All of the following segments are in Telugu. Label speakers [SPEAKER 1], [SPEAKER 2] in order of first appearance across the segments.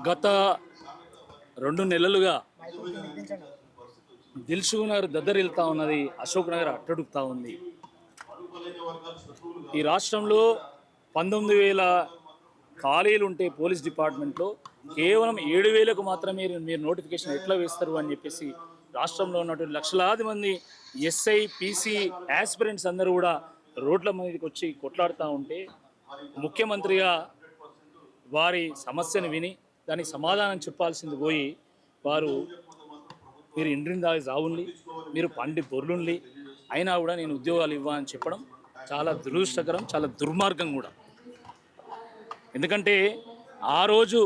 [SPEAKER 1] గత 2 నెలలుగా దిల్సుఖ్ నగర్ దద్దరిల్తా ఉన్నది, అశోక్ నగర్ అట్టడుగుతా ఉంది. ఈ రాష్ట్రంలో 19,000 ఖాళీలు ఉంటే పోలీస్ డిపార్ట్మెంట్లో కేవలం 7,000కు మాత్రమే మీరు నోటిఫికేషన్ ఎట్లా వేస్తారు అని చెప్పేసి రాష్ట్రంలో ఉన్నటువంటి లక్షలాది మంది ఎస్ఐ పీసీ యాస్పిరెంట్స్ అందరూ కూడా రోడ్ల మీదకి వచ్చి కొట్లాడుతూ ఉంటే ముఖ్యమంత్రిగా వారి సమస్యను విని దానికి సమాధానం చెప్పాల్సింది పోయి వారు మీరు ఇండ్రిని దాగి జావుండి, మీరు పండి బొర్లుండి అయినా కూడా నేను ఉద్యోగాలు ఇవ్వని చెప్పడం చాలా దురదృష్టకరం, చాలా దుర్మార్గం కూడా. ఎందుకంటే ఆ రోజు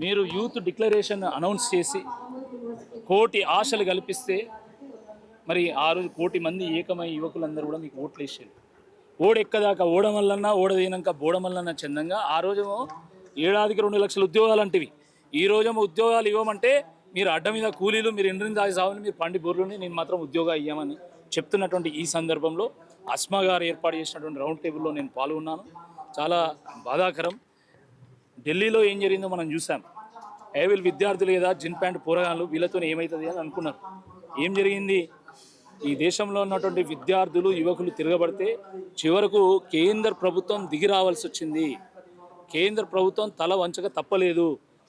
[SPEAKER 1] మీరు యూత్ డిక్లరేషన్ అనౌన్స్ చేసి 1 కోటి ఆశలు కల్పిస్తే మరి ఆ రోజు 1 కోటి మంది ఏకమై యువకులందరూ కూడా మీకు ఓట్లు వేసారు. ఓడెక్కదాకా ఓడమల్లన్నా, ఓడదీనాక బోడమల్లన్నా చందంగా ఆ రోజేమో ఏడాదికి 2 లక్షల ఉద్యోగాలు అంటివి. ఈ రోజేమో ఉద్యోగాలు ఇవ్వమంటే మీరు అడ్డ మీద కూలీలు, మీరు ఇండ్రిని దాగి సాగుని, మీరు పండి బొర్లుని, నేను మాత్రం ఉద్యోగాలు ఇవ్వమని చెప్తున్నటువంటి ఈ సందర్భంలో అస్మా గారు ఏర్పాటు చేసినటువంటి రౌండ్ టేబుల్లో నేను పాల్గొన్నాను. చాలా బాధాకరం. ఢిల్లీలో ఏం జరిగిందో మనం చూసాం. వీళ్ళు విద్యార్థులు కదా, జిన్ ప్యాంట్ పోరగాళ్ళు, వీళ్ళతో ఏమవుతుంది అని అనుకున్నారు. ఏం జరిగింది? ఈ దేశంలో ఉన్నటువంటి విద్యార్థులు యువకులు తిరగబడితే చివరకు కేంద్ర ప్రభుత్వం దిగి రావాల్సి వచ్చింది. కేంద్ర ప్రభుత్వం తల వంచక తప్పలేదు.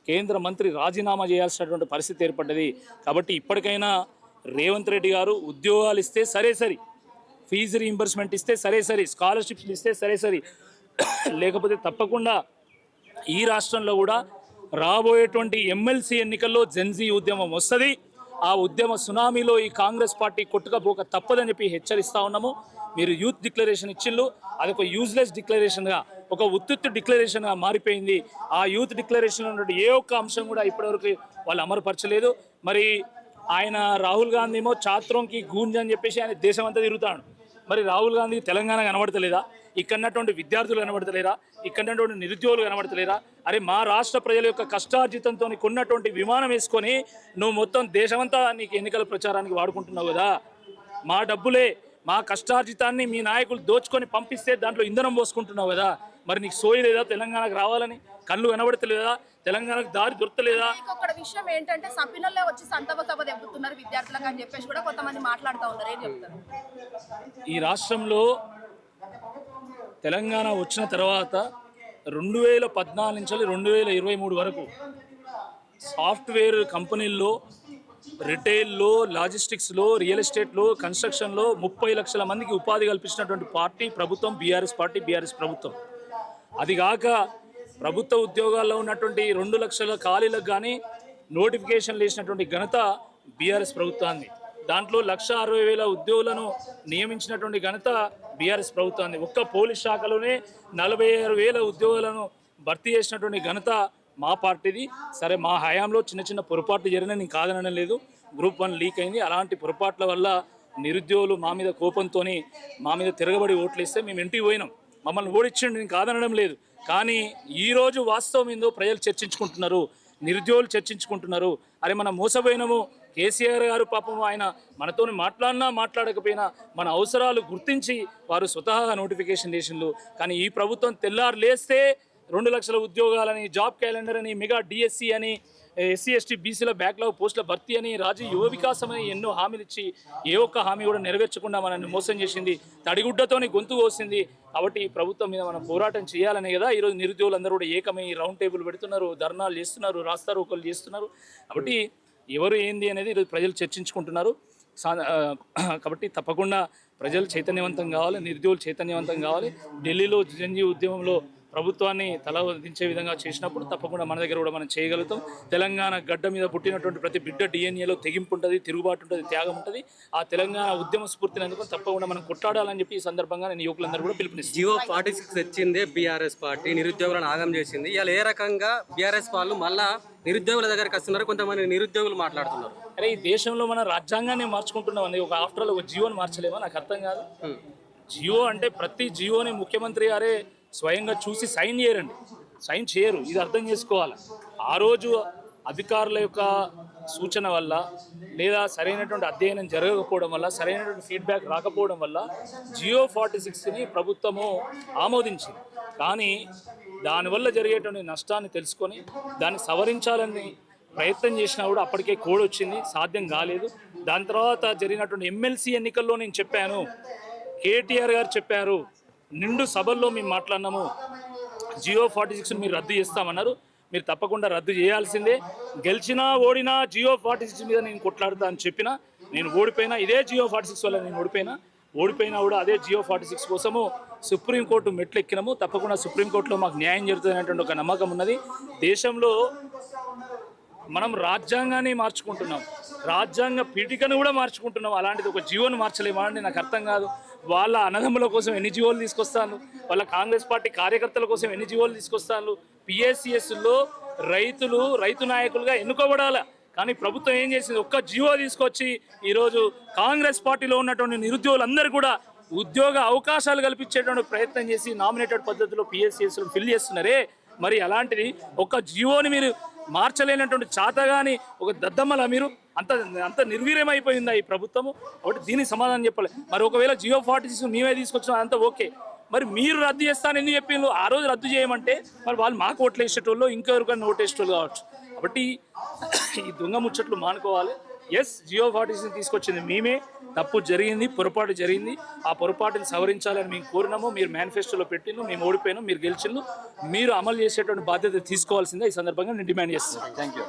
[SPEAKER 1] కేంద్ర మంత్రి రాజీనామా చేయాల్సినటువంటి పరిస్థితి ఏర్పడ్డది. కాబట్టి ఇప్పటికైనా రేవంత్ రెడ్డి గారు ఉద్యోగాలు ఇస్తే సరే సరి, ఫీజు రీయింబర్స్మెంట్ ఇస్తే సరే సరి, స్కాలర్షిప్స్ ఇస్తే సరే సరి, లేకపోతే తప్పకుండా ఈ రాష్ట్రంలో కూడా రాబోయేటువంటి ఎమ్మెల్సీ ఎన్నికల్లో జెన్జీ ఉద్యమం వస్తుంది. ఆ ఉద్యమ సునామీలో ఈ కాంగ్రెస్ పార్టీ కొట్టుకపోక తప్పదని చెప్పి హెచ్చరిస్తూ ఉన్నాము. మీరు యూత్ డిక్లరేషన్ ఇచ్చిళ్ళు, అదొక యూజ్లెస్ డిక్లరేషన్గా, ఒక ఉత్తుత్తు డిక్లరేషన్గా మారిపోయింది. ఆ యూత్ డిక్లరేషన్లో ఉన్నటువంటి ఏ ఒక్క అంశం కూడా ఇప్పటివరకు వాళ్ళు అమలుపరచలేదు. మరి ఆయన రాహుల్ గాంధీ ఏమో చాత్రోంకి గూంజ్ అని చెప్పేసి ఆయన దేశం అంతా తిరుగుతాడు. మరి రాహుల్ గాంధీ తెలంగాణ కనబడతలేదా? ఇక్కడన్నటువంటి విద్యార్థులు కనబడతలేరా? ఇక్కడన్నటువంటి నిరుద్యోగులు కనబడతలేరా? అరే మా రాష్ట్ర ప్రజల యొక్క కష్టార్జితంతో కొన్నటువంటి విమానం వేసుకొని నువ్వు మొత్తం దేశమంతా నీకు ఎన్నికల ప్రచారానికి వాడుకుంటున్నావు కదా. మా డబ్బులే, మా కష్టార్జితాన్ని మీ నాయకులు దోచుకొని పంపిస్తే దాంట్లో ఇంధనం పోసుకుంటున్నావు కదా. మరి నీకు సోయి లేదా తెలంగాణకు రావాలని? కళ్ళు కనబడతలేదా? తెలంగాణకు దారి దొరకలేదా?
[SPEAKER 2] ఇంకొక విషయం ఏంటంటే సభ్యులలో వచ్చి సంతాప సభ దెబ్బతున్నారు విద్యార్థులకు అని చెప్పేసి కూడా కొంతమంది మాట్లాడుతూ ఉన్నారు. ఏం చెప్తారు?
[SPEAKER 1] ఈ రాష్ట్రంలో తెలంగాణ వచ్చిన తర్వాత 2014 నుంచి 2023 వరకు సాఫ్ట్వేర్ కంపెనీల్లో, రిటైల్లో, లాజిస్టిక్స్లో, రియల్ ఎస్టేట్లో, కన్స్ట్రక్షన్లో 30 లక్షల మందికి ఉపాధి కల్పించినటువంటి పార్టీ ప్రభుత్వం బీఆర్ఎస్ పార్టీ, బీఆర్ఎస్ ప్రభుత్వం. అదిగాక ప్రభుత్వ ఉద్యోగాల్లో ఉన్నటువంటి 2 లక్షల ఖాళీలకు కానీ నోటిఫికేషన్లు వేసినటువంటి ఘనత బీఆర్ఎస్ ప్రభుత్వాన్ని. దాంట్లో 1,60,000 ఉద్యోగులను నియమించినటువంటి ఘనత బీఆర్ఎస్ ప్రభుత్వాన్ని. ఒక్క పోలీస్ శాఖలోనే 46,000 ఉద్యోగులను భర్తీ చేసినటువంటి ఘనత మా పార్టీది. సరే, మా హయాంలో చిన్న చిన్న పొరపాట్లు జరిగినా నేను కాదనడం లేదు. గ్రూప్ 1 లీక్ అయింది. అలాంటి పొరపాట్ల వల్ల నిరుద్యోగులు మా మీద కోపంతో మా మీద తిరగబడి ఓట్లు ఇస్తే మేము ఇంటికి పోయినాం. మమ్మల్ని ఓడించండి, నేను కాదనడం లేదు. కానీ ఈరోజు వాస్తవం ఏందో ప్రజలు చర్చించుకుంటున్నారు, నిరుద్యోగులు చర్చించుకుంటున్నారు. అరే మనం మోసపోయినాము. కేసీఆర్ గారు పాపం ఆయన మనతో మాట్లాడినా మాట్లాడకపోయినా మన అవసరాలు గుర్తించి వారు స్వతహాగా నోటిఫికేషన్ చేసిండ్రు. కానీ ఈ ప్రభుత్వం తెల్లారు లేస్తే 2 లక్షల ఉద్యోగాలని, జాబ్ క్యాలెండర్ అని, మెగా డిఎస్సి అని, ఎస్సీ ఎస్టీ బీసీల బ్యాక్లాగ్ పోస్టుల భర్తీ అని, రాజీవ్ యువ వికాసం అని ఎన్నో హామీలు ఇచ్చి ఏ ఒక్క హామీ కూడా నెరవేర్చకుండా మనల్ని మోసం చేసింది. తడిగుడ్డతోని గొంతు కోసింది. కాబట్టి ఈ ప్రభుత్వం మీద మనం పోరాటం చేయాలనే కదా ఈరోజు నిరుద్యోగులందరూ కూడా ఏకమై రౌండ్ టేబుల్ పెడుతున్నారు, ధర్నాలు చేస్తున్నారు, రాస్తారోకోలు చేస్తున్నారు. కాబట్టి ఎవరు ఏంది అనేది ఈరోజు ప్రజలు చర్చించుకుంటున్నారు. కాబట్టి తప్పకుండా ప్రజలు చైతన్యవంతం కావాలి, నిరుద్యోగులు చైతన్యవంతం కావాలి. ఢిల్లీలో జంజీ ఉద్యమంలో ప్రభుత్వాన్ని తలదించే విధంగా చేసినప్పుడు తప్పకుండా మన దగ్గర కూడా మనం చేయగలుగుతాం. తెలంగాణ గడ్డ మీద పుట్టినటువంటి ప్రతి బిడ్డ డిఎన్ఏలో తెగింపు ఉంటుంది, తిరుగుబాటు ఉంటుంది, త్యాగం ఉంటుంది. ఆ తెలంగాణ ఉద్యమ స్ఫూర్తిని అందుకొని తప్పకుండా మనం కొట్టాడాలని చెప్పి ఈ సందర్భంగా నేను యువకులందరూ కూడా పిలుపునిస్తాను.
[SPEAKER 3] జియో 46 తెచ్చిందే బీఆర్ఎస్ పార్టీ, నిరుద్యోగులను ఆగం చేసింది. ఇలా ఏ రకంగా బీఆర్ఎస్ వాళ్ళు మళ్ళా నిరుద్యోగుల దగ్గరికి వస్తున్నారు? కొంతమంది నిరుద్యోగులు మాట్లాడుతున్నారు,
[SPEAKER 1] అరే ఈ దేశంలో మన రాజ్యాంగాన్ని మార్చుకుంటున్నాం అండి, ఒక ఆఫ్టర్ ఆల్ ఒక జియోని మార్చలేమో నాకు అర్థం కాదు. జియో అంటే ప్రతి జియోని ముఖ్యమంత్రి గారే స్వయంగా చూసి సైన్ చేయరు. ఇది అర్థం చేసుకోవాలి. ఆ రోజు అధికారుల యొక్క సూచన వల్ల లేదా సరైనటువంటి అధ్యయనం జరగకపోవడం వల్ల, సరైనటువంటి ఫీడ్బ్యాక్ రాకపోవడం వల్ల జియో 46ని ప్రభుత్వము ఆమోదించింది. కానీ దానివల్ల జరిగేటువంటి నష్టాన్ని తెలుసుకొని దాన్ని సవరించాలని ప్రయత్నం చేసినా కూడా అప్పటికే కోడ్ వచ్చింది, సాధ్యం కాలేదు. దాని తర్వాత జరిగినటువంటి ఎమ్మెల్సీ ఎన్నికల్లో నేను చెప్పాను, కేటీఆర్ గారు చెప్పారు, నిండు సభల్లో మేము మాట్లాడినాము, జియో 46 మీరు రద్దు చేస్తామన్నారు. మీరు తప్పకుండా రద్దు చేయాల్సిందే, గెలిచినా ఓడినా జియో 46 మీద నేను కొట్లాడుతా అని చెప్పినా, నేను ఓడిపోయినా ఇదే జియో 46 వల్ల నేను ఓడిపోయినా కూడా అదే జియో 46 కోసము సుప్రీంకోర్టు మెట్లు ఎక్కినాము. తప్పకుండా సుప్రీంకోర్టులో మాకు న్యాయం జరుగుతున్నటువంటి ఒక నమ్మకం ఉన్నది. దేశంలో మనం రాజ్యాంగాన్ని మార్చుకుంటున్నాం, రాజ్యాంగ పీఠికను కూడా మార్చుకుంటున్నాం, అలాంటిది ఒక జీవోను మార్చలేమని నాకు అర్థం కాదు. వాళ్ళ అన్నదమ్ముల కోసం ఎన్ని జీవోలు తీసుకొస్తాను, వాళ్ళ కాంగ్రెస్ పార్టీ కార్యకర్తల కోసం ఎన్ని జీవోలు తీసుకొస్తాను. పిఎస్సిఎస్లో రైతు నాయకులుగా ఎన్నుకోబడాలి, కానీ ప్రభుత్వం ఏం చేసింది, ఒక్క జీవో తీసుకొచ్చి ఈరోజు కాంగ్రెస్ పార్టీలో ఉన్నటువంటి నిరుద్యోగులందరూ కూడా ఉద్యోగ అవకాశాలు కల్పించేటువంటి ప్రయత్నం చేసి నామినేటెడ్ పద్ధతిలో పిఎస్సిఎస్లో ఫిల్ చేస్తున్నారే. మరి అలాంటిది ఒక జీవోని మీరు మార్చలేనటువంటి చాతగాని ఒక దద్దమ్మల మీరు అంత నిర్వీర్యమైపోయిందా ఈ ప్రభుత్వము? కాబట్టి దీనికి సమాధానం చెప్పాలి. మరి ఒకవేళ జియో 46 మేమే తీసుకొచ్చినా అంతా ఓకే, మరి మీరు రద్దు చేస్తాను ఎందుకు చెప్పిండ్రు? ఆ రోజు రద్దు చేయమంటే మరి వాళ్ళు మాకు ఓట్లు వేసేటోళ్ళు, ఇంకెవరికైనా ఓటు వేసేటోళ్ళు కావచ్చు. కాబట్టి ఈ దొంగ ముచ్చట్లు మానుకోవాలి. ఎస్, జియో 46 తీసుకొచ్చింది మేమే, తప్పు జరిగింది, పొరపాటు జరిగింది, ఆ పొరపాటుని సవరించాలని మేము కోరినాము. మీరు మేనిఫెస్టోలో పెట్టిండ్రు, మేము ఓడిపోయినాం, మీరు గెలిచిండ్రు, మీరు అమలు చేసేటువంటి బాధ్యత తీసుకోవాల్సిందే ఈ సందర్భంగా నేను డిమాండ్ చేస్తున్నాను.
[SPEAKER 4] Thank you.